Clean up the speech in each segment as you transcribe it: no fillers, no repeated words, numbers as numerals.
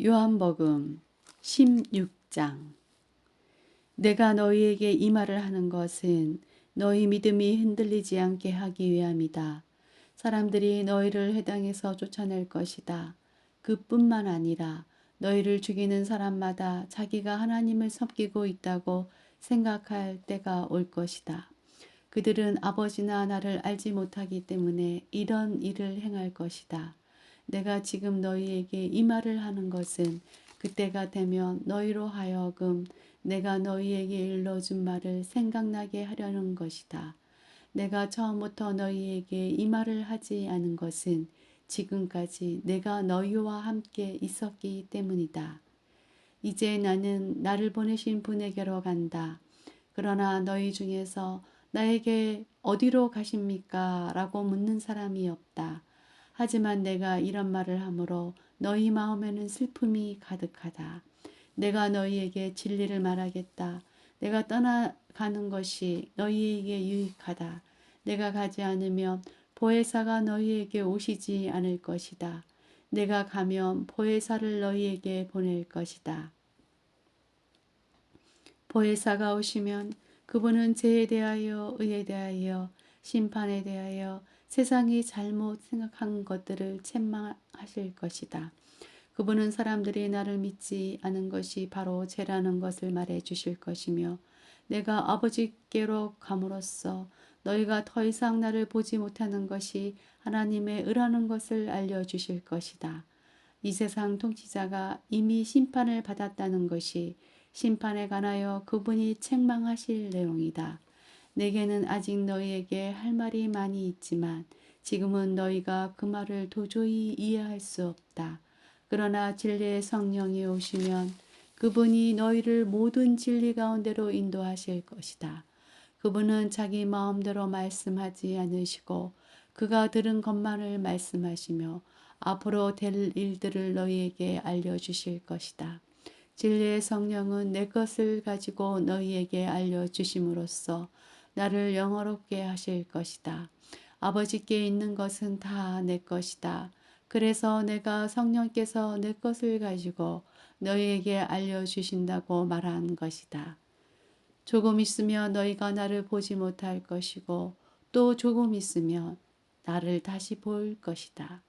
요한복음 16장. 내가 너희에게 이 말을 하는 것은 너희 믿음이 흔들리지 않게 하기 위함이다. 사람들이 너희를 회당에서 쫓아낼 것이다. 그뿐만 아니라 너희를 죽이는 사람마다 자기가 하나님을 섬기고 있다고 생각할 때가 올 것이다. 그들은 아버지나 나를 알지 못하기 때문에 이런 일을 행할 것이다. 내가 지금 너희에게 이 말을 하는 것은 그때가 되면 너희로 하여금 내가 너희에게 일러준 말을 생각나게 하려는 것이다. 내가 처음부터 너희에게 이 말을 하지 않은 것은 지금까지 내가 너희와 함께 있었기 때문이다. 이제 나는 나를 보내신 분에게로 간다. 그러나 너희 중에서 나에게 어디로 가십니까? 라고 묻는 사람이 없다. 하지만 내가 이런 말을 하므로 너희 마음에는 슬픔이 가득하다. 내가 너희에게 진리를 말하겠다. 내가 떠나가는 것이 너희에게 유익하다. 내가 가지 않으면 보혜사가 너희에게 오시지 않을 것이다. 내가 가면 보혜사를 너희에게 보낼 것이다. 보혜사가 오시면 그분은 죄에 대하여, 의에 대하여, 심판에 대하여 세상이 잘못 생각한 것들을 책망하실 것이다. 그분은 사람들이 나를 믿지 않은 것이 바로 죄라는 것을 말해 주실 것이며 내가 아버지께로 감으로써 너희가 더 이상 나를 보지 못하는 것이 하나님의 의라는 것을 알려주실 것이다. 이 세상 통치자가 이미 심판을 받았다는 것이 심판에 관하여 그분이 책망하실 내용이다. 내게는 아직 너희에게 할 말이 많이 있지만 지금은 너희가 그 말을 도저히 이해할 수 없다. 그러나 진리의 성령이 오시면 그분이 너희를 모든 진리 가운데로 인도하실 것이다. 그분은 자기 마음대로 말씀하지 않으시고 그가 들은 것만을 말씀하시며 앞으로 될 일들을 너희에게 알려주실 것이다. 진리의 성령은 내 것을 가지고 너희에게 알려주심으로써 나를 영화롭게 하실 것이다. 아버지께 있는 것은 다 내 것이다. 그래서 내가 성령께서 내 것을 가지고 너희에게 알려주신다고 말한 것이다. 조금 있으면 너희가 나를 보지 못할 것이고 또 조금 있으면 나를 다시 볼 것이다.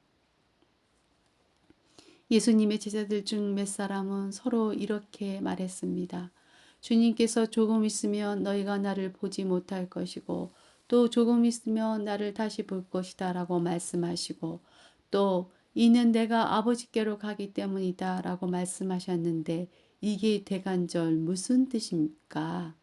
예수님의 제자들 중 몇 사람은 서로 이렇게 말했습니다. 주님께서 조금 있으면 너희가 나를 보지 못할 것이고 또 조금 있으면 나를 다시 볼 것이다 라고 말씀하시고 또 이는 내가 아버지께로 가기 때문이다 라고 말씀하셨는데 이게 대간절 무슨 뜻입니까?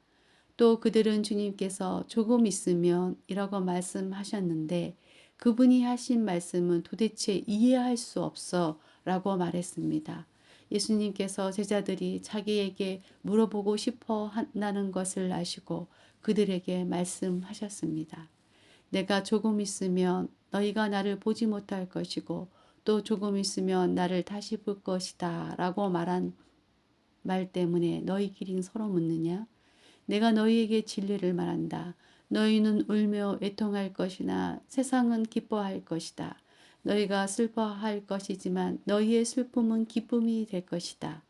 또 그들은 주님께서 조금 있으면 이라고 말씀하셨는데 그분이 하신 말씀은 도대체 이해할 수 없어 라고 말했습니다. 예수님께서 제자들이 자기에게 물어보고 싶어 한다는 것을 아시고 그들에게 말씀하셨습니다. 내가 조금 있으면 너희가 나를 보지 못할 것이고 또 조금 있으면 나를 다시 볼 것이다 라고 말한 말 때문에 너희끼리 서로 묻느냐? 내가 너희에게 진리를 말한다. 너희는 울며 애통할 것이나 세상은 기뻐할 것이다. 너희가 슬퍼할 것이지만 너희의 슬픔은 기쁨이 될 것이다.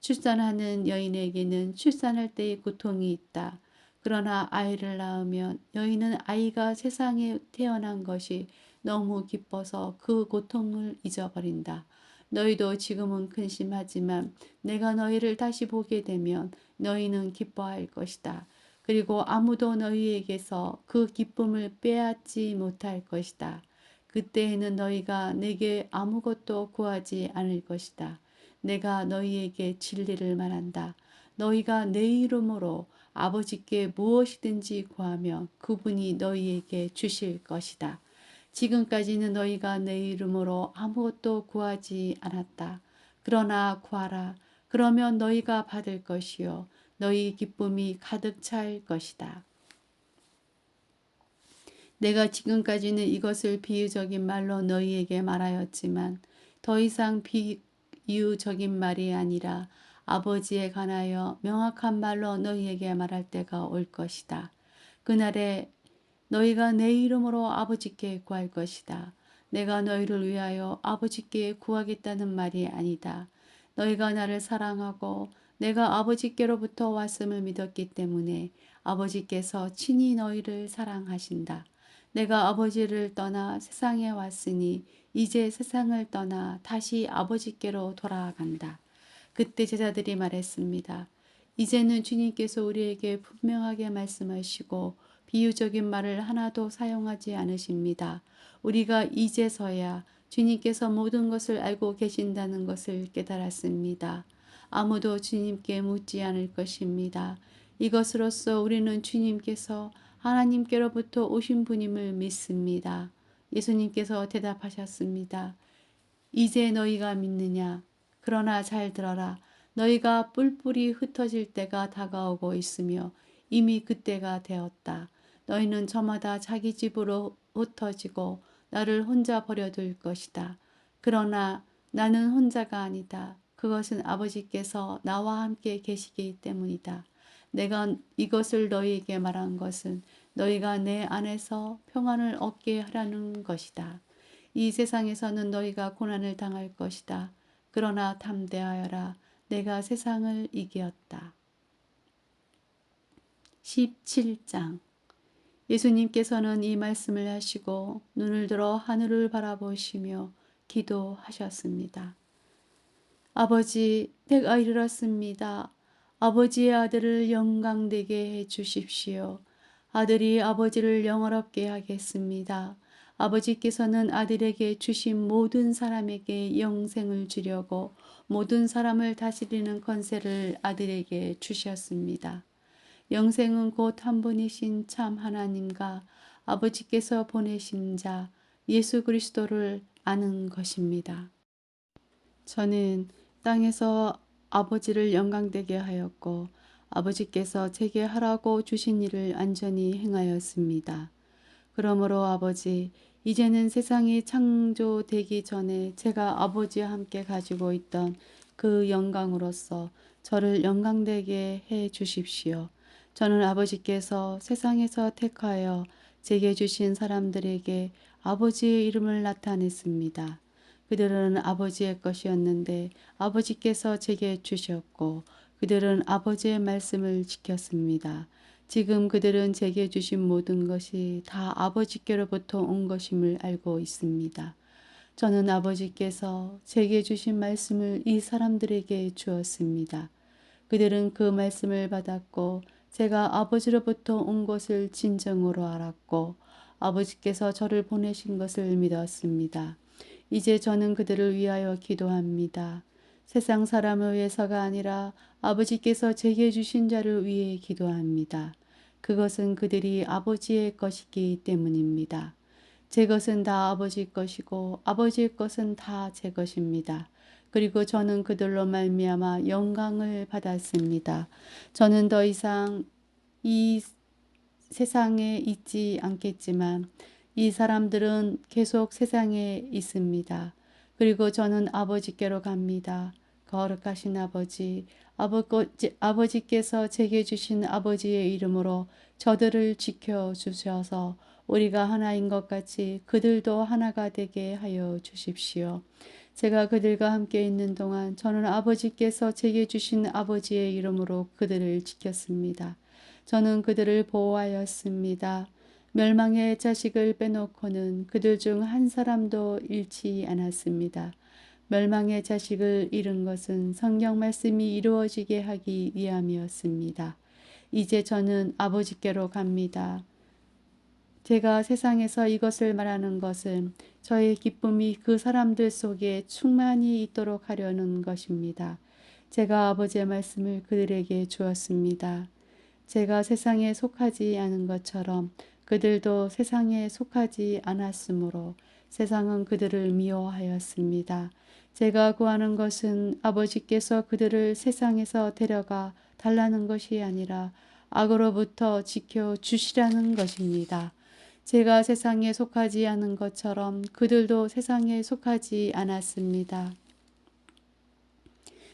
출산하는 여인에게는 출산할 때의 고통이 있다. 그러나 아이를 낳으면 여인은 아이가 세상에 태어난 것이 너무 기뻐서 그 고통을 잊어버린다. 너희도 지금은 근심하지만 내가 너희를 다시 보게 되면 너희는 기뻐할 것이다. 그리고 아무도 너희에게서 그 기쁨을 빼앗지 못할 것이다. 그때에는 너희가 내게 아무것도 구하지 않을 것이다. 내가 너희에게 진리를 말한다. 너희가 내 이름으로 아버지께 무엇이든지 구하면 그분이 너희에게 주실 것이다. 지금까지는 너희가 내 이름으로 아무것도 구하지 않았다. 그러나 구하라. 그러면 너희가 받을 것이요. 너희 기쁨이 가득 찰 것이다. 내가 지금까지는 이것을 비유적인 말로 너희에게 말하였지만 더 이상 비유적인 말이 아니라 아버지에 관하여 명확한 말로 너희에게 말할 때가 올 것이다. 그날에 너희가 내 이름으로 아버지께 구할 것이다. 내가 너희를 위하여 아버지께 구하겠다는 말이 아니다. 너희가 나를 사랑하고 내가 아버지께로부터 왔음을 믿었기 때문에 아버지께서 친히 너희를 사랑하신다. 내가 아버지를 떠나 세상에 왔으니 이제 세상을 떠나 다시 아버지께로 돌아간다. 그때 제자들이 말했습니다. 이제는 주님께서 우리에게 분명하게 말씀하시고 비유적인 말을 하나도 사용하지 않으십니다. 우리가 이제서야 주님께서 모든 것을 알고 계신다는 것을 깨달았습니다. 아무도 주님께 묻지 않을 것입니다. 이것으로써 우리는 주님께서 하나님께로부터 오신 분임을 믿습니다. 예수님께서 대답하셨습니다. 이제 너희가 믿느냐? 그러나 잘 들어라. 너희가 뿔뿔이 흩어질 때가 다가오고 있으며 이미 그때가 되었다. 너희는 저마다 자기 집으로 흩어지고 나를 혼자 버려둘 것이다. 그러나 나는 혼자가 아니다. 그것은 아버지께서 나와 함께 계시기 때문이다. 내가 이것을 너희에게 말한 것은 너희가 내 안에서 평안을 얻게 하라는 것이다. 이 세상에서는 너희가 고난을 당할 것이다. 그러나 담대하여라. 내가 세상을 이겼다. 17장. 예수님께서는 이 말씀을 하시고 눈을 들어 하늘을 바라보시며 기도하셨습니다. 아버지, 때가 이르렀습니다. 아버지의 아들을 영광되게 해 주십시오. 아들이 아버지를 영화롭게 하겠습니다. 아버지께서는 아들에게 주신 모든 사람에게 영생을 주려고 모든 사람을 다스리는 권세를 아들에게 주셨습니다. 영생은 곧 한 분이신 참 하나님과 아버지께서 보내신 자 예수 그리스도를 아는 것입니다. 저는 땅에서 아버지를 영광되게 하였고 아버지께서 제게 하라고 주신 일을 안전히 행하였습니다. 그러므로 아버지, 이제는 세상이 창조되기 전에 제가 아버지와 함께 가지고 있던 그 영광으로서 저를 영광되게 해 주십시오. 저는 아버지께서 세상에서 택하여 제게 주신 사람들에게 아버지의 이름을 나타냈습니다. 그들은 아버지의 것이었는데 아버지께서 제게 주셨고 그들은 아버지의 말씀을 지켰습니다. 지금 그들은 제게 주신 모든 것이 다 아버지께로부터 온 것임을 알고 있습니다. 저는 아버지께서 제게 주신 말씀을 이 사람들에게 주었습니다. 그들은 그 말씀을 받았고 제가 아버지로부터 온 것을 진정으로 알았고 아버지께서 저를 보내신 것을 믿었습니다. 이제 저는 그들을 위하여 기도합니다. 세상 사람을 위해서가 아니라 아버지께서 제게 주신 자를 위해 기도합니다. 그것은 그들이 아버지의 것이기 때문입니다. 제 것은 다 아버지 것이고 아버지의 것은 다 제 것입니다. 그리고 저는 그들로 말미암아 영광을 받았습니다. 저는 더 이상 이 세상에 있지 않겠지만 이 사람들은 계속 세상에 있습니다. 그리고 저는 아버지께로 갑니다. 거룩하신 아버지, 아버지께서 제게 주신 아버지의 이름으로 저들을 지켜주셔서 우리가 하나인 것 같이 그들도 하나가 되게 하여 주십시오. 제가 그들과 함께 있는 동안 저는 아버지께서 제게 주신 아버지의 이름으로 그들을 지켰습니다. 저는 그들을 보호하였습니다. 멸망의 자식을 빼놓고는 그들 중 한 사람도 잃지 않았습니다. 멸망의 자식을 잃은 것은 성경 말씀이 이루어지게 하기 위함이었습니다. 이제 저는 아버지께로 갑니다. 제가 세상에서 이것을 말하는 것은 저의 기쁨이 그 사람들 속에 충만히 있도록 하려는 것입니다. 제가 아버지의 말씀을 그들에게 주었습니다. 제가 세상에 속하지 않은 것처럼 그들도 세상에 속하지 않았으므로 세상은 그들을 미워하였습니다. 제가 구하는 것은 아버지께서 그들을 세상에서 데려가 달라는 것이 아니라 악으로부터 지켜 주시라는 것입니다. 제가 세상에 속하지 않은 것처럼 그들도 세상에 속하지 않았습니다.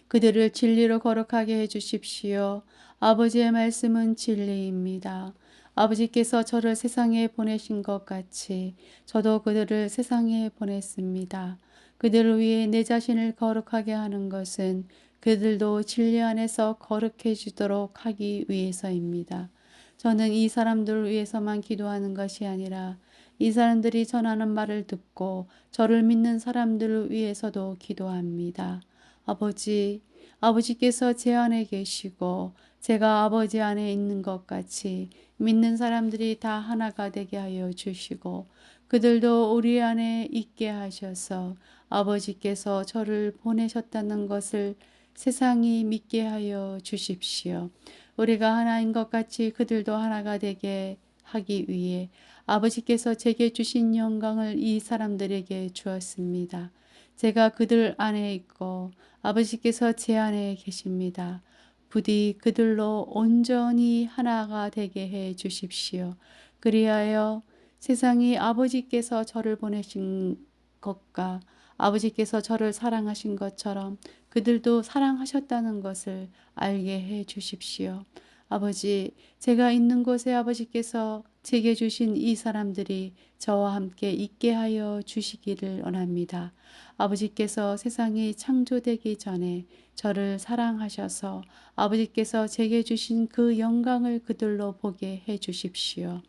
그들을 진리로 거룩하게 해주십시오. 아버지의 말씀은 진리입니다. 아버지께서 저를 세상에 보내신 것 같이 저도 그들을 세상에 보냈습니다. 그들을 위해 내 자신을 거룩하게 하는 것은 그들도 진리 안에서 거룩해지도록 하기 위해서입니다. 저는 이 사람들을 위해서만 기도하는 것이 아니라 이 사람들이 전하는 말을 듣고 저를 믿는 사람들을 위해서도 기도합니다. 아버지, 아버지께서 제 안에 계시고 제가 아버지 안에 있는 것 같이 믿는 사람들이 다 하나가 되게 하여 주시고 그들도 우리 안에 있게 하셔서 아버지께서 저를 보내셨다는 것을 세상이 믿게 하여 주십시오. 우리가 하나인 것 같이 그들도 하나가 되게 하기 위해 아버지께서 제게 주신 영광을 이 사람들에게 주었습니다. 제가 그들 안에 있고 아버지께서 제 안에 계십니다. 부디 그들로 온전히 하나가 되게 해 주십시오. 그리하여 세상이 아버지께서 저를 보내신 것과 아버지께서 저를 사랑하신 것처럼 그들도 사랑하셨다는 것을 알게 해 주십시오. 아버지, 제가 있는 곳에 아버지께서 제게 주신 이 사람들이 저와 함께 있게 하여 주시기를 원합니다. 아버지께서 세상이 창조되기 전에 저를 사랑하셔서 아버지께서 제게 주신 그 영광을 그들로 보게 해 주십시오.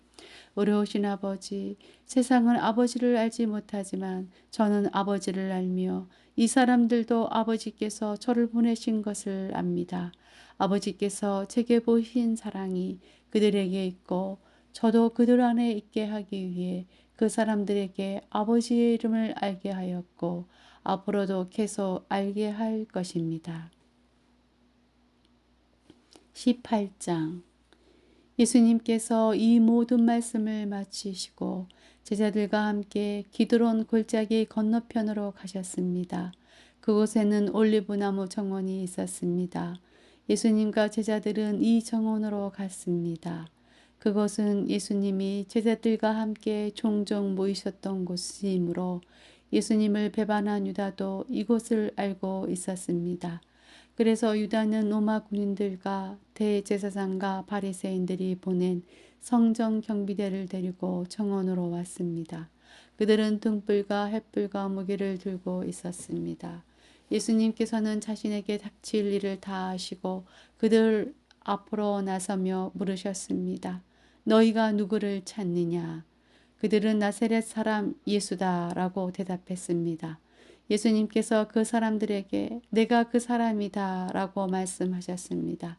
어려우신 아버지, 세상은 아버지를 알지 못하지만 저는 아버지를 알며 이 사람들도 아버지께서 저를 보내신 것을 압니다. 아버지께서 제게 보이신 사랑이 그들에게 있고 저도 그들 안에 있게 하기 위해 그 사람들에게 아버지의 이름을 알게 하였고 앞으로도 계속 알게 할 것입니다. 18장 예수님께서 이 모든 말씀을 마치시고 제자들과 함께 기드론 골짜기 건너편으로 가셨습니다. 그곳에는 올리브나무 정원이 있었습니다. 예수님과 제자들은 이 정원으로 갔습니다. 그곳은 예수님이 제자들과 함께 종종 모이셨던 곳이므로 예수님을 배반한 유다도 이곳을 알고 있었습니다. 그래서 유다는 로마 군인들과 대제사장과 바리새인들이 보낸 성전 경비대를 데리고 정원으로 왔습니다. 그들은 등불과 횃불과 무기를 들고 있었습니다. 예수님께서는 자신에게 닥칠 일을 다 하시고 그들 앞으로 나서며 물으셨습니다. 너희가 누구를 찾느냐? 그들은 나사렛 사람 예수다라고 대답했습니다. 예수님께서 그 사람들에게 내가 그 사람이다 라고 말씀하셨습니다.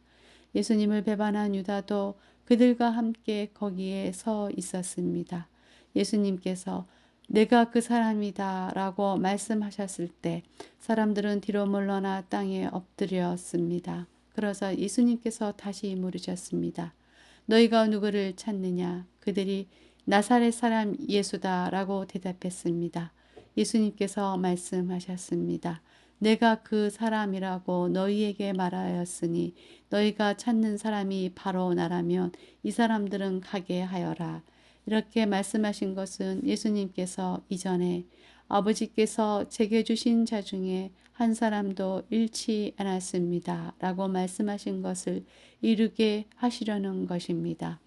예수님을 배반한 유다도 그들과 함께 거기에 서 있었습니다. 예수님께서 내가 그 사람이다 라고 말씀하셨을 때 사람들은 뒤로 물러나 땅에 엎드렸습니다. 그러자 예수님께서 다시 물으셨습니다. 너희가 누구를 찾느냐? 그들이 나사렛 사람 예수다라고 대답했습니다. 예수님께서 말씀하셨습니다. 내가 그 사람이라고 너희에게 말하였으니 너희가 찾는 사람이 바로 나라면 이 사람들은 가게 하여라. 이렇게 말씀하신 것은 예수님께서 이전에 아버지께서 제게 주신 자 중에 한 사람도 잃지 않았습니다. 라고 말씀하신 것을 이루게 하시려는 것입니다.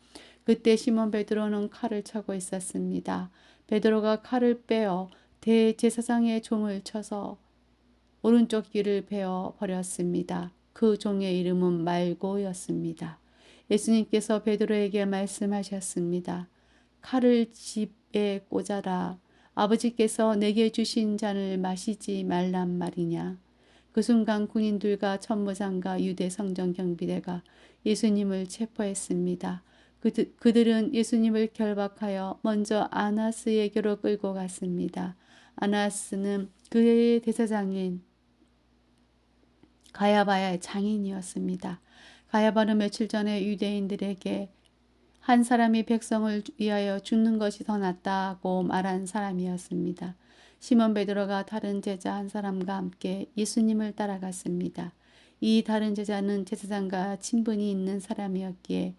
그때 시몬 베드로는 칼을 차고 있었습니다. 베드로가 칼을 빼어 대제사장의 종을 쳐서 오른쪽 귀를 베어 버렸습니다. 그 종의 이름은 말고였습니다. 예수님께서 베드로에게 말씀하셨습니다. 칼을 집에 꽂아라. 아버지께서 내게 주신 잔을 마시지 말란 말이냐. 그 순간 군인들과 천부장과 유대 성전 경비대가 예수님을 체포했습니다. 그들은 예수님을 결박하여 먼저 아나스에게로 끌고 갔습니다. 아나스는 그의 대제사장인 가야바의 장인이었습니다. 가야바는 며칠 전에 유대인들에게 한 사람이 백성을 위하여 죽는 것이 더 낫다고 말한 사람이었습니다. 시몬 베드로가 다른 제자 한 사람과 함께 예수님을 따라갔습니다. 이 다른 제자는 제사장과 친분이 있는 사람이었기에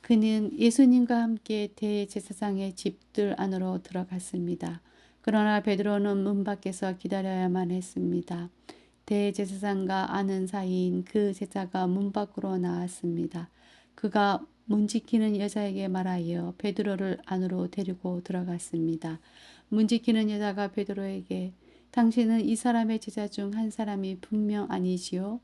그는 예수님과 함께 대제사장의 집들 안으로 들어갔습니다. 그러나 베드로는 문 밖에서 기다려야만 했습니다. 대제사장과 아는 사이인 그 제자가 문 밖으로 나왔습니다. 그가 문 지키는 여자에게 말하여 베드로를 안으로 데리고 들어갔습니다. 문지기는 여자가 베드로에게 당신은 이 사람의 제자 중 한 사람이 분명 아니지요?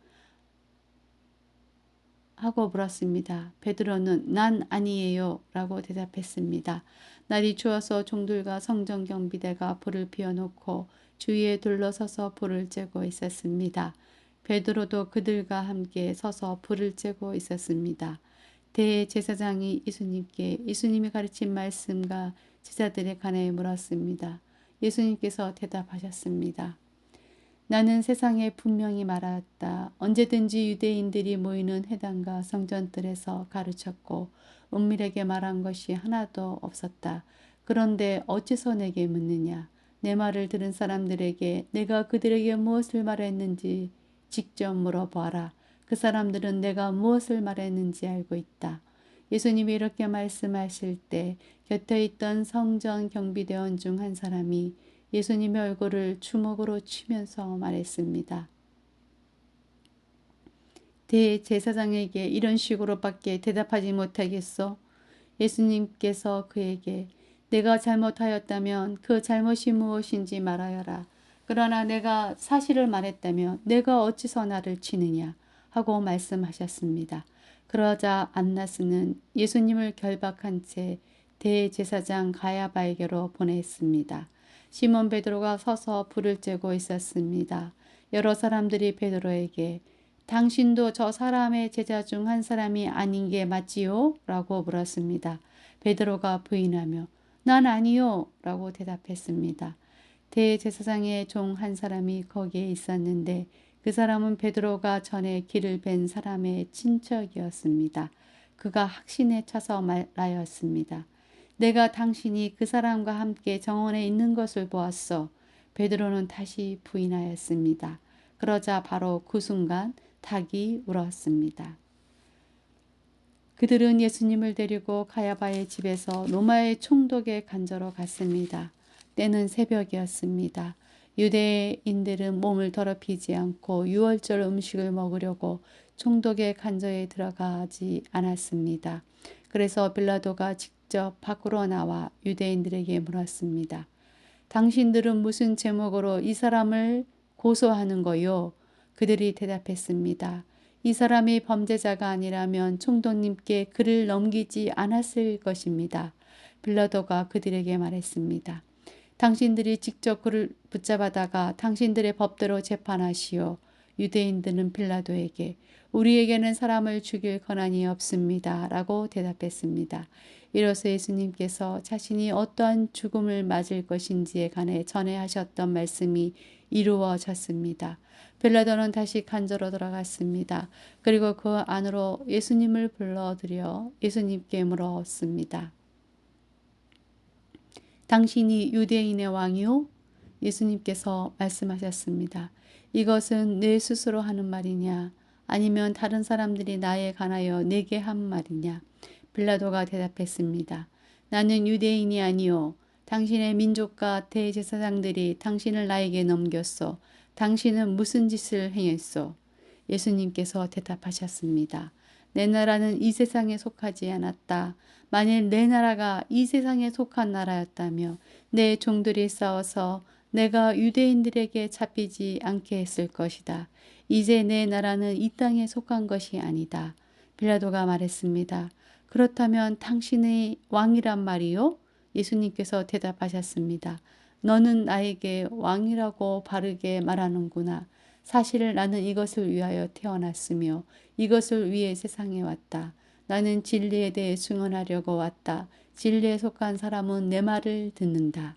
하고 물었습니다. 베드로는 난 아니에요 라고 대답했습니다. 날이 추워서 종들과 성전 경비대가 불을 피워놓고 주위에 둘러서서 불을 쬐고 있었습니다. 베드로도 그들과 함께 서서 불을 쬐고 있었습니다. 대제사장이 예수님이 가르친 말씀과 제자들에 관해 물었습니다. 예수님께서 대답하셨습니다. 나는 세상에 분명히 말하였다. 언제든지 유대인들이 모이는 회당과 성전들에서 가르쳤고 은밀하게 말한 것이 하나도 없었다. 그런데 어째서 내게 묻느냐? 내 말을 들은 사람들에게 내가 그들에게 무엇을 말했는지 직접 물어보아라. 그 사람들은 내가 무엇을 말했는지 알고 있다. 예수님이 이렇게 말씀하실 때 곁에 있던 성전 경비대원 중 한 사람이 예수님의 얼굴을 주먹으로 치면서 말했습니다. 대제사장에게 이런 식으로밖에 대답하지 못하겠소? 예수님께서 그에게 내가 잘못하였다면 그 잘못이 무엇인지 말하여라. 그러나 내가 사실을 말했다면 내가 어찌서 나를 치느냐 하고 말씀하셨습니다. 그러자 안나스는 예수님을 결박한 채 대제사장 가야바에게로 보냈습니다. 시몬 베드로가 서서 불을 쬐고 있었습니다. 여러 사람들이 베드로에게 당신도 저 사람의 제자 중 한 사람이 아닌 게 맞지요? 라고 물었습니다. 베드로가 부인하며 난 아니요 라고 대답했습니다. 대제사장의 종 한 사람이 거기에 있었는데 그 사람은 베드로가 전에 길을 벤 사람의 친척이었습니다. 그가 확신에 차서 말하였습니다. 내가 당신이 그 사람과 함께 정원에 있는 것을 보았어. 베드로는 다시 부인하였습니다. 그러자 바로 그 순간 닭이 울었습니다. 그들은 예수님을 데리고 가야바의 집에서 로마의 총독의 간저로 갔습니다. 때는 새벽이었습니다. 유대인들은 몸을 더럽히지 않고 유월절 음식을 먹으려고 총독의 간저에 들어가지 않았습니다. 그래서 빌라도가 직접 밖으로 나와 유대인들에게 물었습니다. 당신들은 무슨 제목으로 이 사람을 고소하는 거요? 그들이 대답했습니다. 이 사람이 범죄자가 아니라면 총독님께 그를 넘기지 않았을 것입니다. 빌라도가 그들에게 말했습니다. 당신들이 직접 그를 붙잡아다가 당신들의 법대로 재판하시오. 유대인들은 빌라도에게 우리에게는 사람을 죽일 권한이 없습니다. 라고 대답했습니다. 이로써 예수님께서 자신이 어떠한 죽음을 맞을 것인지에 관해 전에 하셨던 말씀이 이루어졌습니다. 빌라도는 다시 간저로 들어갔습니다. 그리고 그 안으로 예수님을 불러들여 예수님께 물었습니다. 당신이 유대인의 왕이요? 예수님께서 말씀하셨습니다. 이것은 내 스스로 하는 말이냐? 아니면 다른 사람들이 나에 관하여 내게 한 말이냐? 빌라도가 대답했습니다. 나는 유대인이 아니요. 당신의 민족과 대제사장들이 당신을 나에게 넘겼소. 당신은 무슨 짓을 행했소? 예수님께서 대답하셨습니다. 내 나라는 이 세상에 속하지 않았다. 만일 내 나라가 이 세상에 속한 나라였다며 내 종들이 싸워서 내가 유대인들에게 잡히지 않게 했을 것이다. 이제 내 나라는 이 땅에 속한 것이 아니다. 빌라도가 말했습니다. 그렇다면 당신의 왕이란 말이요? 예수님께서 대답하셨습니다. 너는 나에게 왕이라고 바르게 말하는구나. 사실 나는 이것을 위하여 태어났으며 이것을 위해 세상에 왔다. 나는 진리에 대해 증언하려고 왔다. 진리에 속한 사람은 내 말을 듣는다.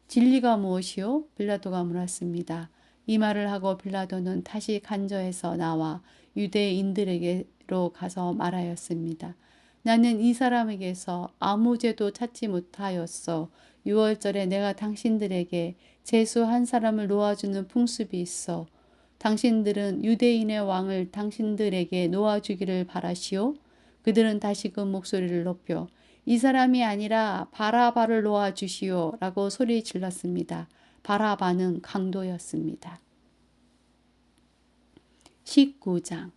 진리가 무엇이요? 빌라도가 물었습니다. 이 말을 하고 빌라도는 다시 간저에서 나와 유대인들에게로 가서 말하였습니다. 나는 이 사람에게서 아무 죄도 찾지 못하였어. 유월절에 내가 당신들에게 제수 한 사람을 놓아주는 풍습이 있어. 당신들은 유대인의 왕을 당신들에게 놓아주기를 바라시오? 그들은 다시금 목소리를 높여 이 사람이 아니라 바라바를 놓아주시오 라고 소리 질렀습니다. 바라바는 강도였습니다. 19장.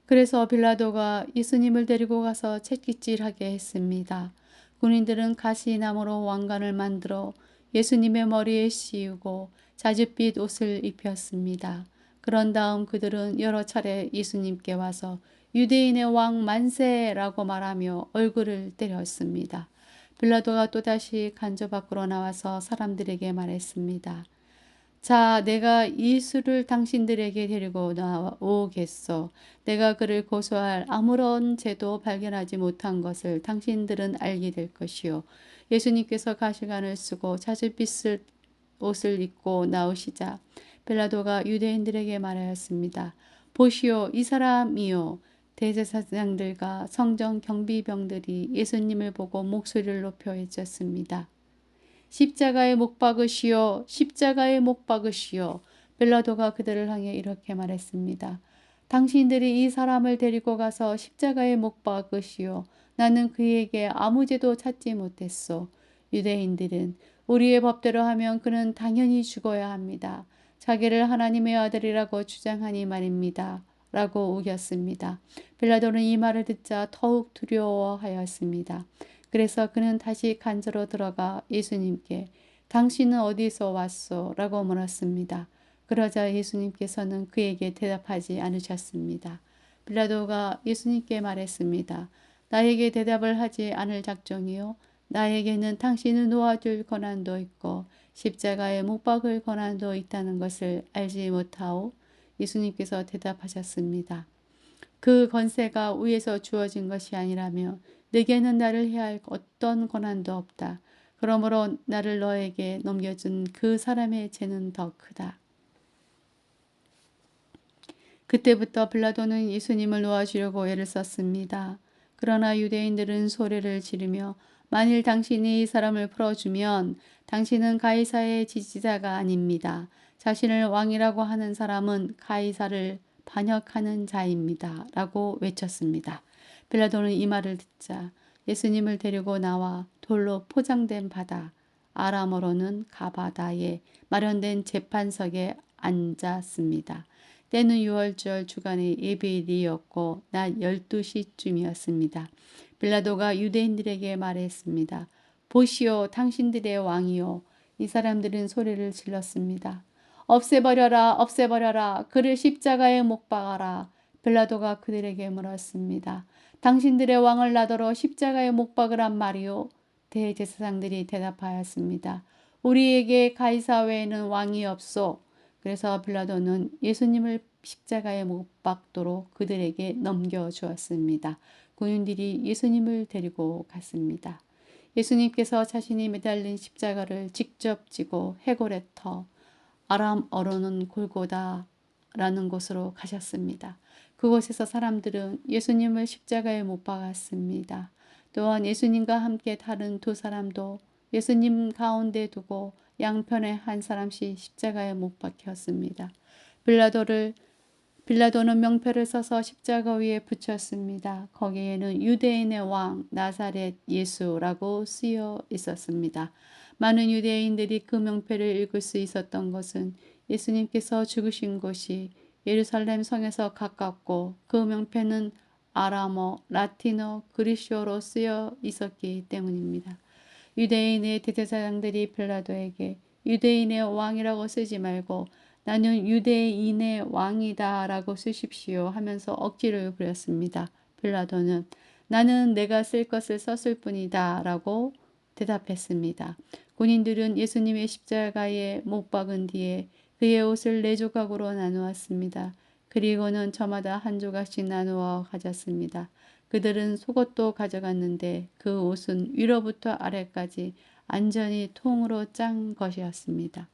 그래서 빌라도가 예수님을 데리고 가서 채찍질하게 했습니다. 군인들은 가시나무로 왕관을 만들어 예수님의 머리에 씌우고 자줏빛 옷을 입혔습니다. 그런 다음 그들은 여러 차례 예수님께 와서 유대인의 왕 만세라고 말하며 얼굴을 때렸습니다. 빌라도가 또다시 간저 밖으로 나와서 사람들에게 말했습니다. 자, 내가 예수를 당신들에게 데리고 나오겠소. 내가 그를 고소할 아무런 죄도 발견하지 못한 것을 당신들은 알게 될 것이요. 예수님께서 가시관을 쓰고 자줏빛 옷을 입고 나오시자 빌라도가 유대인들에게 말하였습니다. 보시오, 이 사람이요. 대제사장들과 성전 경비병들이 예수님을 보고 목소리를 높여 외쳤습니다. 십자가에 못 박으시오. 십자가에 못 박으시오. 빌라도가 그들을 향해 이렇게 말했습니다. 당신들이 이 사람을 데리고 가서 십자가에 못 박으시오. 나는 그에게 아무 죄도 찾지 못했소. 유대인들은 우리의 법대로 하면 그는 당연히 죽어야 합니다. 자기를 하나님의 아들이라고 주장하니 말입니다. 라고 우겼습니다. 빌라도는 이 말을 듣자 더욱 두려워하였습니다. 그래서 그는 다시 간저로 들어가 예수님께 당신은 어디서 왔소? 라고 물었습니다. 그러자 예수님께서는 그에게 대답하지 않으셨습니다. 빌라도가 예수님께 말했습니다. 나에게 대답을 하지 않을 작정이요. 나에게는 당신을 놓아줄 권한도 있고 십자가에 못 박을 권한도 있다는 것을 알지 못하오? 예수님께서 대답하셨습니다. 그 권세가 위에서 주어진 것이 아니라며 내게는 나를 해야 할 어떤 권한도 없다. 그러므로 나를 너에게 넘겨준 그 사람의 죄는 더 크다. 그때부터 빌라도는 예수님을 놓아주려고 애를 썼습니다. 그러나 유대인들은 소리를 지르며 만일 당신이 이 사람을 풀어주면 당신은 가이사의 지지자가 아닙니다. 자신을 왕이라고 하는 사람은 가이사를 반역하는 자입니다. 라고 외쳤습니다. 빌라도는 이 말을 듣자 예수님을 데리고 나와 돌로 포장된 바다, 아람어로는 가바다에 마련된 재판석에 앉았습니다. 때는 6월절 주간의 예배일이었고 낮 12시쯤이었습니다. 빌라도가 유대인들에게 말했습니다. 보시오, 당신들의 왕이요. 이 사람들은 소리를 질렀습니다. 없애버려라, 없애버려라. 그를 십자가에 못 박아라. 빌라도가 그들에게 물었습니다. 당신들의 왕을 나더러 십자가에 못 박으란 말이요. 대제사장들이 대답하였습니다. 우리에게 가이사 외에는 왕이 없소. 그래서 빌라도는 예수님을 십자가에 못 박도록 그들에게 넘겨주었습니다. 군인들이 예수님을 데리고 갔습니다. 예수님께서 자신이 매달린 십자가를 직접 지고 해골의 터, 아람어로는 골고다라는 곳으로 가셨습니다. 그곳에서 사람들은 예수님을 십자가에 못 박았습니다. 또한 예수님과 함께 다른 두 사람도 예수님 가운데 두고 양편에 한 사람씩 십자가에 못 박혔습니다. 빌라도는 명패를 써서 십자가 위에 붙였습니다. 거기에는 유대인의 왕 나사렛 예수라고 쓰여 있었습니다. 많은 유대인들이 그 명패를 읽을 수 있었던 것은 예수님께서 죽으신 곳이 예루살렘 성에서 가깝고 그 명패는 아람어, 라틴어, 그리스어로 쓰여 있었기 때문입니다. 유대인의 대제사장들이 빌라도에게 유대인의 왕이라고 쓰지 말고 나는 유대인의 왕이다 라고 쓰십시오 하면서 억지를 부렸습니다. 빌라도는 나는 내가 쓸 것을 썼을 뿐이다 라고 대답했습니다. 군인들은 예수님의 십자가에 못 박은 뒤에 그의 옷을 4조각으로 나누었습니다. 그리고는 저마다 한 조각씩 나누어 가졌습니다. 그들은 속옷도 가져갔는데 그 옷은 위로부터 아래까지 완전히 통으로 짠 것이었습니다.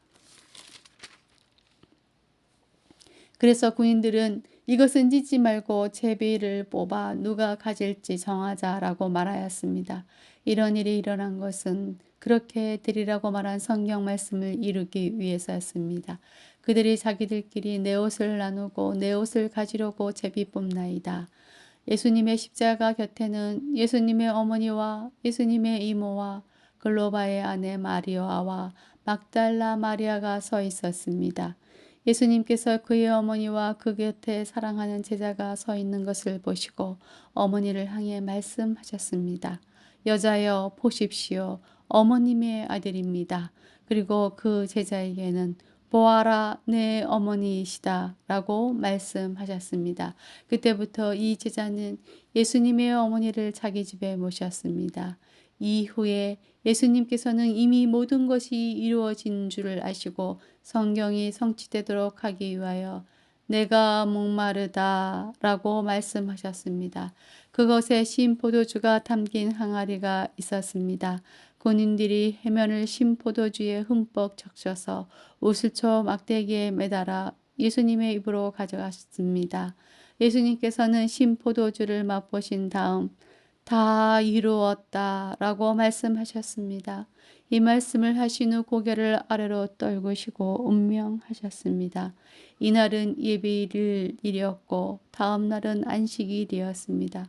그래서 군인들은 이것은 찢지 말고 제비를 뽑아 누가 가질지 정하자라고 말하였습니다. 이런 일이 일어난 것은 그렇게 되리라고 말한 성경 말씀을 이루기 위해서였습니다. 그들이 자기들끼리 내 옷을 나누고 내 옷을 가지려고 제비 뽑나이다. 예수님의 십자가 곁에는 예수님의 어머니와 예수님의 이모와 글로바의 아내 마리아와 막달라 마리아가 서 있었습니다. 예수님께서 그의 어머니와 그 곁에 사랑하는 제자가 서 있는 것을 보시고 어머니를 향해 말씀하셨습니다. 여자여 보십시오. 어머님의 아들입니다. 그리고 그 제자에게는 보아라, 내 어머니이시다 라고 말씀하셨습니다. 그때부터 이 제자는 예수님의 어머니를 자기 집에 모셨습니다. 이후에 예수님께서는 이미 모든 것이 이루어진 줄을 아시고 성경이 성취되도록 하기 위하여 내가 목마르다 라고 말씀하셨습니다. 그것에 신 포도주가 담긴 항아리가 있었습니다. 군인들이 해면을 신 포도주에 흠뻑 적셔서 우슬초 막대기에 매달아 예수님의 입으로 가져갔습니다. 예수님께서는 신 포도주를 맛보신 다음 다 이루었다 라고 말씀하셨습니다. 이 말씀을 하신 후 고개를 아래로 떨구시고 운명하셨습니다. 이날은 예배일이었고 다음 날은 안식일이었습니다.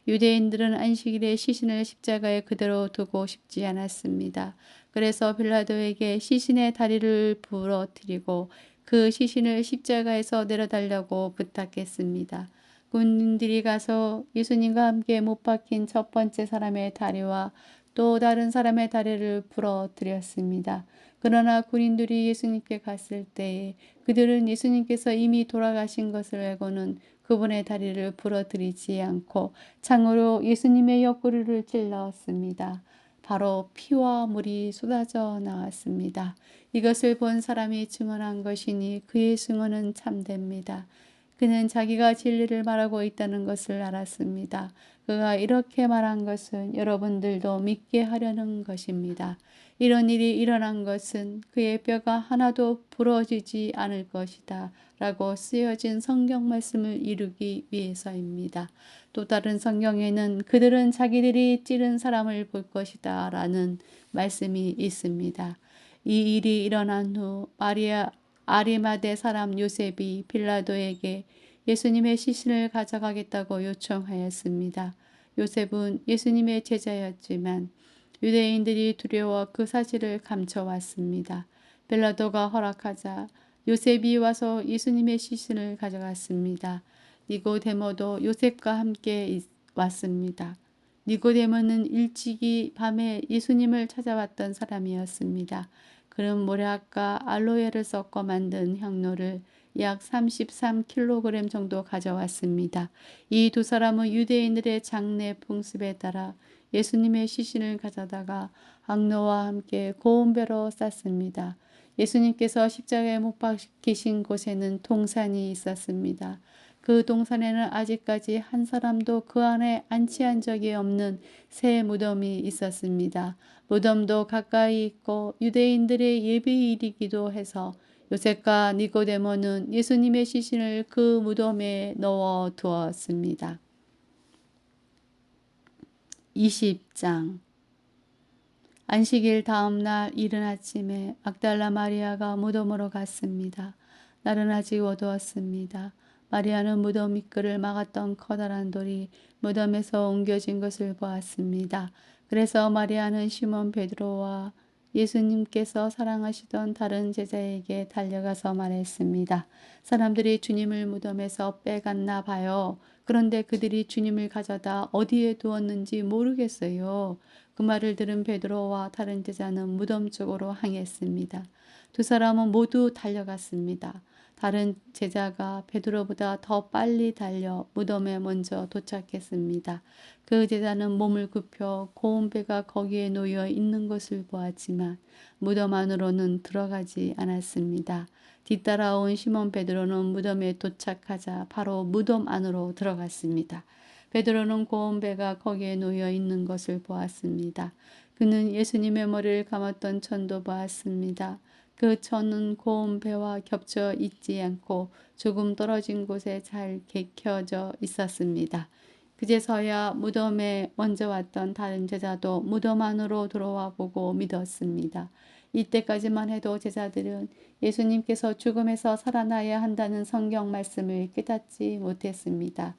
유대인들은 안식일에 시신을 십자가에 그대로 두고 싶지 않았습니다. 그래서 빌라도에게 시신의 다리를 부러뜨리고 그 시신을 십자가에서 내려달라고 부탁했습니다. 군인들이 가서 예수님과 함께 못 박힌 첫 번째 사람의 다리와 또 다른 사람의 다리를 부러뜨렸습니다. 그러나 군인들이 예수님께 갔을 때에 그들은 예수님께서 이미 돌아가신 것을 알고는 그분의 다리를 부러뜨리지 않고 창으로 예수님의 옆구리를 찔렀습니다. 바로 피와 물이 쏟아져 나왔습니다. 이것을 본 사람이 증언한 것이니 그의 증언은 참됩니다. 그는 자기가 진리를 말하고 있다는 것을 알았습니다. 그가 이렇게 말한 것은 여러분들도 믿게 하려는 것입니다. 이런 일이 일어난 것은 그의 뼈가 하나도 부러지지 않을 것이다 라고 쓰여진 성경 말씀을 이루기 위해서입니다. 또 다른 성경에는 그들은 자기들이 찌른 사람을 볼 것이다 라는 말씀이 있습니다. 이 일이 일어난 후 아리마대 사람 요셉이 빌라도에게 예수님의 시신을 가져가겠다고 요청하였습니다. 요셉은 예수님의 제자였지만 유대인들이 두려워 그 사실을 감춰왔습니다. 빌라도가 허락하자 요셉이 와서 예수님의 시신을 가져갔습니다. 니고데모도 요셉과 함께 왔습니다. 니고데모는 일찍이 밤에 예수님을 찾아왔던 사람이었습니다. 그는 모략과 알로에를 섞어 만든 향로를 약 33kg 정도 가져왔습니다. 이 두 사람은 유대인들의 장례 풍습에 따라 예수님의 시신을 가져다가 항로와 함께 고운 배로 쌌습니다. 예수님께서 십자가에 못 박히신 곳에는 동산이 있었습니다. 그 동산에는 아직까지 한 사람도 그 안에 안치한 적이 없는 새 무덤이 있었습니다. 무덤도 가까이 있고 유대인들의 예배일이기도 해서 요셉과 니고데모는 예수님의 시신을 그 무덤에 넣어 두었습니다. 20장 안식일 다음 날 이른 아침에 막달라 마리아가 무덤으로 갔습니다. 날은 아직 어두웠습니다. 마리아는 무덤 입구를 막았던 커다란 돌이 무덤에서 옮겨진 것을 보았습니다. 그래서 마리아는 시몬 베드로와 예수님께서 사랑하시던 다른 제자에게 달려가서 말했습니다. 사람들이 주님을 무덤에서 빼갔나 봐요. 그런데 그들이 주님을 가져다 어디에 두었는지 모르겠어요. 그 말을 들은 베드로와 다른 제자는 무덤 쪽으로 향했습니다. 두 사람은 모두 달려갔습니다. 다른 제자가 베드로보다 더 빨리 달려 무덤에 먼저 도착했습니다. 그 제자는 몸을 굽혀 고운 배가 거기에 놓여 있는 것을 보았지만 무덤 안으로는 들어가지 않았습니다. 뒤따라온 시몬 베드로는 무덤에 도착하자 바로 무덤 안으로 들어갔습니다. 베드로는 고운 배가 거기에 놓여 있는 것을 보았습니다. 그는 예수님의 머리를 감았던 천도 보았습니다. 그 천은 고운 배와 겹쳐 있지 않고 조금 떨어진 곳에 잘 개켜져 있었습니다. 그제서야 무덤에 먼저 왔던 다른 제자도 무덤 안으로 들어와 보고 믿었습니다. 이때까지만 해도 제자들은 예수님께서 죽음에서 살아나야 한다는 성경 말씀을 깨닫지 못했습니다.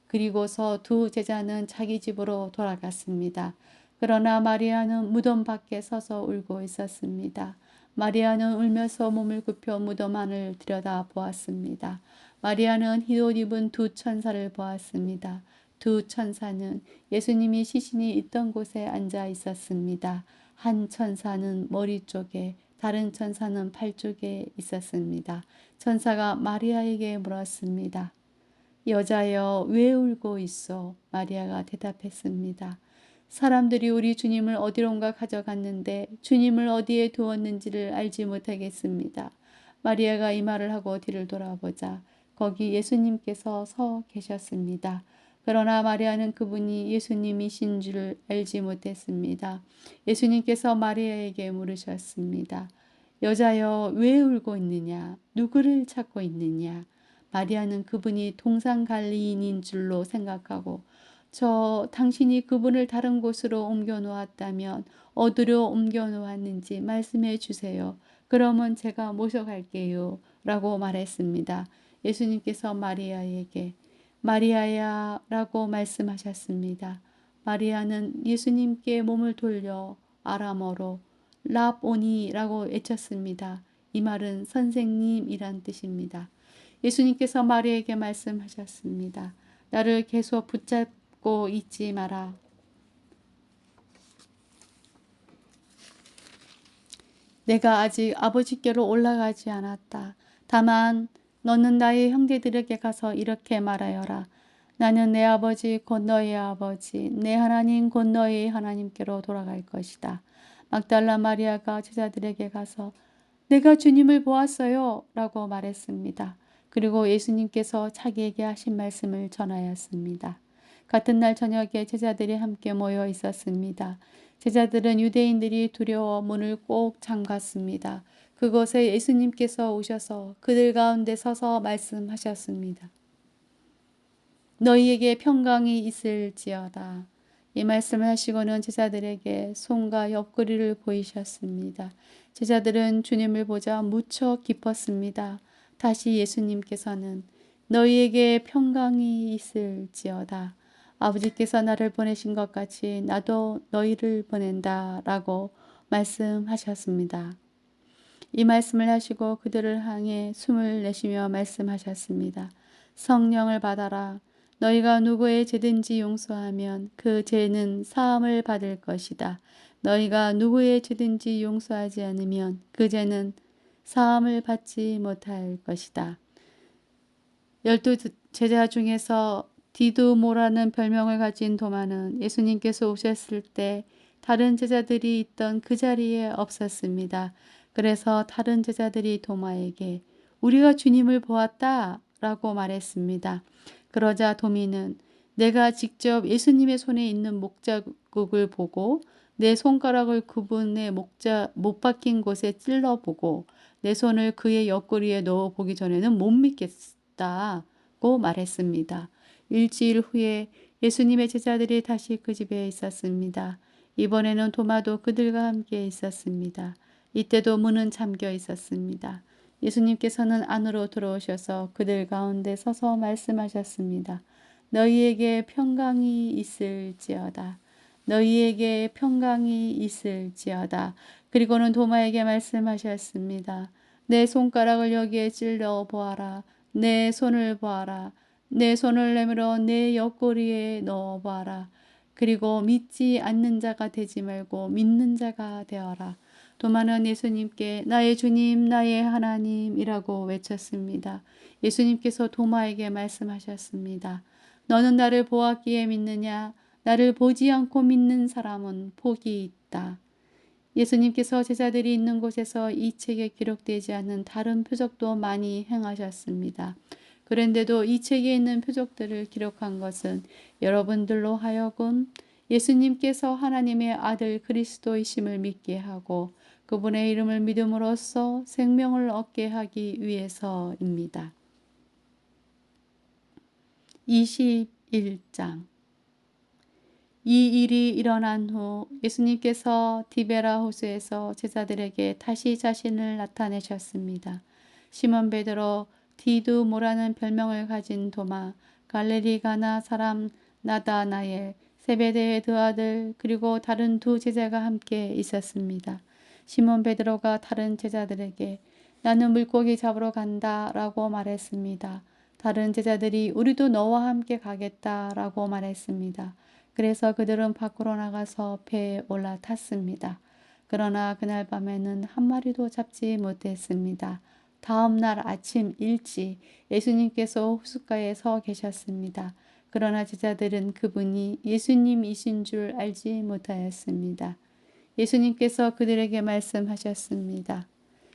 그리고서 두 제자는 자기 집으로 돌아갔습니다. 그러나 마리아는 무덤 밖에 서서 울고 있었습니다. 마리아는 울면서 몸을 굽혀 무덤 안을 들여다보았습니다. 마리아는 흰옷 입은 두 천사를 보았습니다. 두 천사는 예수님이 시신이 있던 곳에 앉아 있었습니다. 한 천사는 머리 쪽에 다른 천사는 8쪽에 있었습니다. 천사가 마리아에게 물었습니다. 여자여, 왜 울고 있어? 마리아가 대답했습니다. 사람들이 우리 주님을 어디론가 가져갔는데 주님을 어디에 두었는지를 알지 못하겠습니다. 마리아가 이 말을 하고 뒤를 돌아보자 거기 예수님께서 서 계셨습니다. 그러나 마리아는 그분이 예수님이신 줄 알지 못했습니다. 예수님께서 마리아에게 물으셨습니다. 여자여, 왜 울고 있느냐? 누구를 찾고 있느냐? 마리아는 그분이 동산 갈리인인 줄로 생각하고 당신이 그분을 다른 곳으로 옮겨 놓았다면 어디로 옮겨 놓았는지 말씀해 주세요. 그러면 제가 모셔갈게요. 라고 말했습니다. 예수님께서 마리아에게 마리아야 라고 말씀하셨습니다. 마리아는 예수님께 몸을 돌려 아람어로 랍오니라고 외쳤습니다. 이 말은 선생님이란 뜻입니다. 예수님께서 마리아에게 말씀하셨습니다. 나를 계속 붙잡고 있지 마라. 내가 아직 아버지께로 올라가지 않았다. 다만 너는 나의 형제들에게 가서 이렇게 말하여라. 나는 내 아버지 곧 너의 아버지, 내 하나님 곧 너의 하나님께로 돌아갈 것이다. 막달라 마리아가 제자들에게 가서 내가 주님을 보았어요 라고 말했습니다. 그리고 예수님께서 자기에게 하신 말씀을 전하였습니다. 같은 날 저녁에 제자들이 함께 모여 있었습니다. 제자들은 유대인들이 두려워 문을 꼭 잠갔습니다. 그곳에 예수님께서 오셔서 그들 가운데 서서 말씀하셨습니다. 너희에게 평강이 있을지어다. 이 말씀을 하시고는 제자들에게 손과 옆구리를 보이셨습니다. 제자들은 주님을 보자 무척 기뻤습니다. 다시 예수님께서는 너희에게 평강이 있을지어다. 아버지께서 나를 보내신 것 같이 나도 너희를 보낸다 라고 말씀하셨습니다. 이 말씀을 하시고 그들을 향해 숨을 내쉬며 말씀하셨습니다. 성령을 받아라. 너희가 누구의 죄든지 용서하면 그 죄는 사함을 받을 것이다. 너희가 누구의 죄든지 용서하지 않으면 그 죄는 사함을 받지 못할 것이다. 12 제자 중에서 디두모라는 별명을 가진 도마는 예수님께서 오셨을 때 다른 제자들이 있던 그 자리에 없었습니다. 그래서 다른 제자들이 도마에게 우리가 주님을 보았다 라고 말했습니다. 그러자 도미는 내가 직접 예수님의 손에 있는 목자국을 보고 내 손가락을 그분의 못 박힌 곳에 찔러보고 내 손을 그의 옆구리에 넣어보기 전에는 못 믿겠다고 말했습니다. 일주일 후에 예수님의 제자들이 다시 그 집에 있었습니다. 이번에는 도마도 그들과 함께 있었습니다. 이때도 문은 잠겨 있었습니다. 예수님께서는 안으로 들어오셔서 그들 가운데 서서 말씀하셨습니다. 너희에게 평강이 있을지어다. 너희에게 평강이 있을지어다. 그리고는 도마에게 말씀하셨습니다. 내 손가락을 여기에 찔러 보아라. 내 손을 보아라. 내 손을 내밀어 내 옆구리에 넣어 보아라. 그리고 믿지 않는 자가 되지 말고 믿는 자가 되어라. 도마는 예수님께 나의 주님, 나의 하나님이라고 외쳤습니다. 예수님께서 도마에게 말씀하셨습니다. 너는 나를 보았기에 믿느냐? 나를 보지 않고 믿는 사람은 복이 있다. 예수님께서 제자들이 있는 곳에서 이 책에 기록되지 않는 다른 표적도 많이 행하셨습니다. 그런데도 이 책에 있는 표적들을 기록한 것은 여러분들로 하여금 예수님께서 하나님의 아들 그리스도이심을 믿게 하고 그분의 이름을 믿음으로써 생명을 얻게 하기 위해서입니다. 21장 이 일이 일어난 후 예수님께서 디베라 호수에서 제자들에게 다시 자신을 나타내셨습니다. 시몬 베드로, 디두모라는 별명을 가진 도마, 갈릴리 가나 사람 나다나엘, 세베대의 두 아들 그리고 다른 두 제자가 함께 있었습니다. 시몬 베드로가 다른 제자들에게 나는 물고기 잡으러 간다 라고 말했습니다. 다른 제자들이 우리도 너와 함께 가겠다 라고 말했습니다. 그래서 그들은 밖으로 나가서 배에 올라탔습니다. 그러나 그날 밤에는 한 마리도 잡지 못했습니다. 다음 날 아침 일찍 예수님께서 호숫가에 서 계셨습니다. 그러나 제자들은 그분이 예수님이신 줄 알지 못하였습니다. 예수님께서 그들에게 말씀하셨습니다.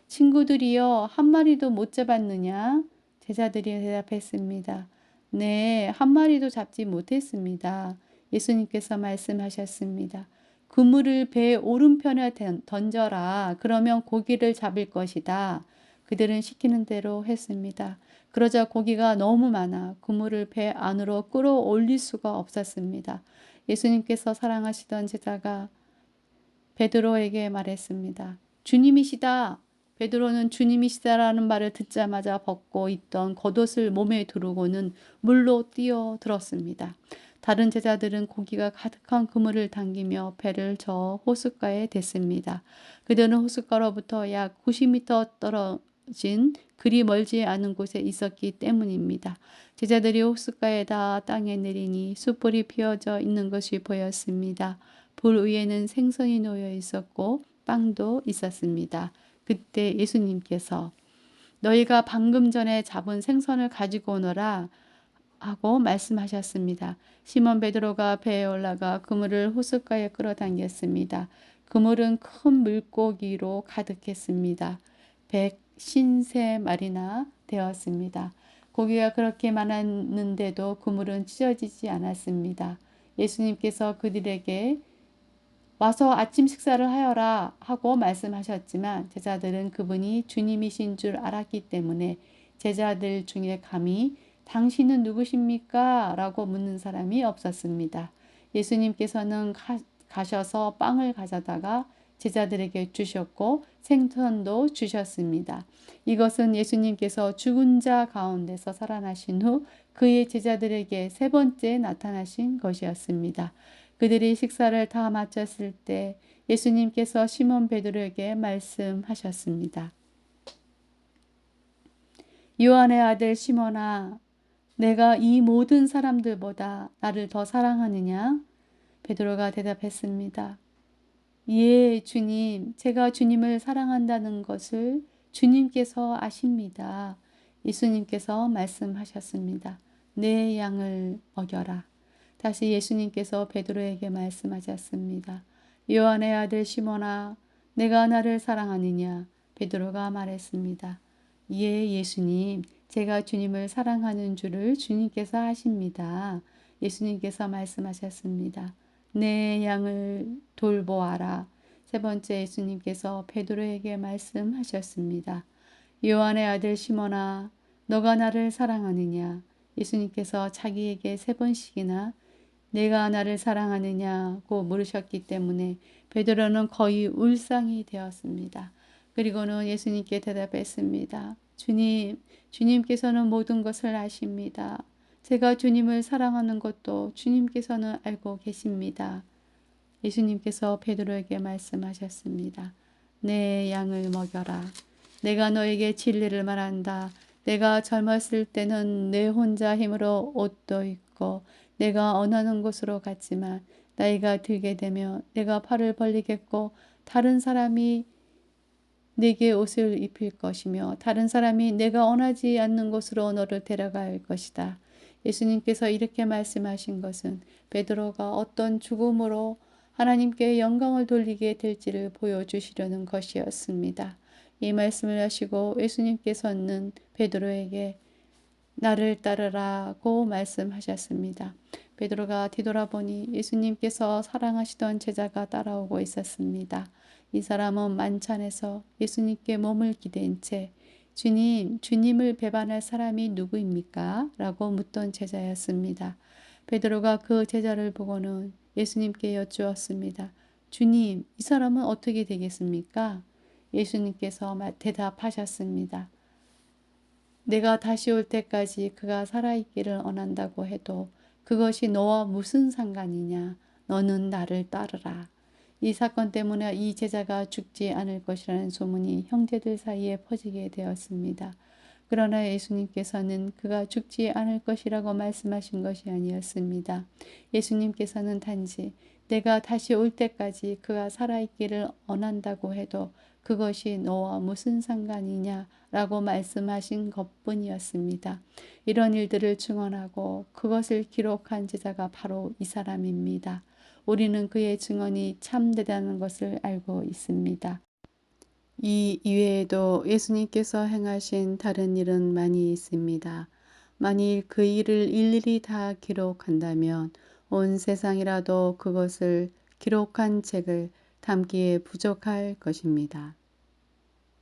친구들이여, 한 마리도 못 잡았느냐? 제자들이 대답했습니다. 네, 한 마리도 잡지 못했습니다. 예수님께서 말씀하셨습니다. 그물을 배 오른편에 던져라. 그러면 고기를 잡을 것이다. 그들은 시키는 대로 했습니다. 그러자 고기가 너무 많아 그물을 배 안으로 끌어올릴 수가 없었습니다. 예수님께서 사랑하시던 제자가 베드로에게 말했습니다. 주님이시다. 베드로는 주님이시다라는 말을 듣자마자 벗고 있던 겉옷을 몸에 두르고는 물로 뛰어들었습니다. 다른 제자들은 고기가 가득한 그물을 당기며 배를 저어 호숫가에 댔습니다. 그들은 호숫가로부터 약 90m 떨어진 그리 멀지 않은 곳에 있었기 때문입니다. 제자들이 호숫가에 닿아 땅에 내리니 숯불이 피어져 있는 것이 보였습니다. 불 위에는 생선이 놓여 있었고 빵도 있었습니다. 그때 예수님께서 너희가 방금 전에 잡은 생선을 가지고 오너라 하고 말씀하셨습니다. 시몬 베드로가 배에 올라가 그물을 호숫가에 끌어당겼습니다. 그물은 큰 물고기로 가득했습니다. 153마리나 되었습니다. 고기가 그렇게 많았는데도 그물은 찢어지지 않았습니다. 예수님께서 그들에게 와서 아침 식사를 하여라 하고 말씀하셨지만 제자들은 그분이 주님이신 줄 알았기 때문에 제자들 중에 감히 당신은 누구십니까? 라고 묻는 사람이 없었습니다. 예수님께서는 가셔서 빵을 가져다가 제자들에게 주셨고 생선도 주셨습니다. 이것은 예수님께서 죽은 자 가운데서 살아나신 후 그의 제자들에게 세 번째 나타나신 것이었습니다. 그들이 식사를 다 마쳤을 때 예수님께서 시몬 베드로에게 말씀하셨습니다. 요한의 아들 시몬아, 내가 이 모든 사람들보다 나를 더 사랑하느냐? 베드로가 대답했습니다. 예, 주님, 제가 주님을 사랑한다는 것을 주님께서 아십니다. 예수님께서 말씀하셨습니다. 내 양을 먹여라. 다시 예수님께서 베드로에게 말씀하셨습니다. 요한의 아들 시몬아, 내가 나를 사랑하느냐? 베드로가 말했습니다. 예, 예수님, 제가 주님을 사랑하는 줄을 주님께서 아십니다. 예수님께서 말씀하셨습니다. 내 양을 돌보아라. 세 번째 예수님께서 베드로에게 말씀하셨습니다. 요한의 아들 시몬아, 너가 나를 사랑하느냐? 예수님께서 자기에게 세 번씩이나 내가 나를 사랑하느냐고 물으셨기 때문에 베드로는 거의 울상이 되었습니다. 그리고는 예수님께 대답했습니다. 주님, 주님께서는 모든 것을 아십니다. 제가 주님을 사랑하는 것도 주님께서는 알고 계십니다. 예수님께서 베드로에게 말씀하셨습니다. 내 양을 먹여라. 내가 너에게 진리를 말한다. 내가 젊었을 때는 내 혼자 힘으로 옷도 입고 내가 언하는 곳으로 갔지만 나이가 들게 되면 내가 팔을 벌리겠고 다른 사람이 내게 옷을 입힐 것이며 다른 사람이 내가 원하지 않는 곳으로 너를 데려갈 것이다. 예수님께서 이렇게 말씀하신 것은 베드로가 어떤 죽음으로 하나님께 영광을 돌리게 될지를 보여주시려는 것이었습니다. 이 말씀을 하시고 예수님께서는 베드로에게 나를 따르라고 말씀하셨습니다. 베드로가 뒤돌아보니 예수님께서 사랑하시던 제자가 따라오고 있었습니다. 이 사람은 만찬에서 예수님께 몸을 기댄 채 주님, 주님을 배반할 사람이 누구입니까? 라고 묻던 제자였습니다. 베드로가 그 제자를 보고는 예수님께 여쭈었습니다. 주님, 이 사람은 어떻게 되겠습니까? 예수님께서 대답하셨습니다. 내가 다시 올 때까지 그가 살아있기를 원한다고 해도 그것이 너와 무슨 상관이냐? 너는 나를 따르라. 이 사건 때문에 이 제자가 죽지 않을 것이라는 소문이 형제들 사이에 퍼지게 되었습니다. 그러나 예수님께서는 그가 죽지 않을 것이라고 말씀하신 것이 아니었습니다. 예수님께서는 단지 내가 다시 올 때까지 그가 살아있기를 원한다고 해도 그것이 너와 무슨 상관이냐 라고 말씀하신 것뿐이었습니다. 이런 일들을 증언하고 그것을 기록한 제자가 바로 이 사람입니다. 우리는 그의 증언이 참되다는 것을 알고 있습니다. 이 이외에도 예수님께서 행하신 다른 일은 많이 있습니다. 만일 그 일을 일일이 다 기록한다면 온 세상이라도 그것을 기록한 책을 담기에 부족할 것입니다.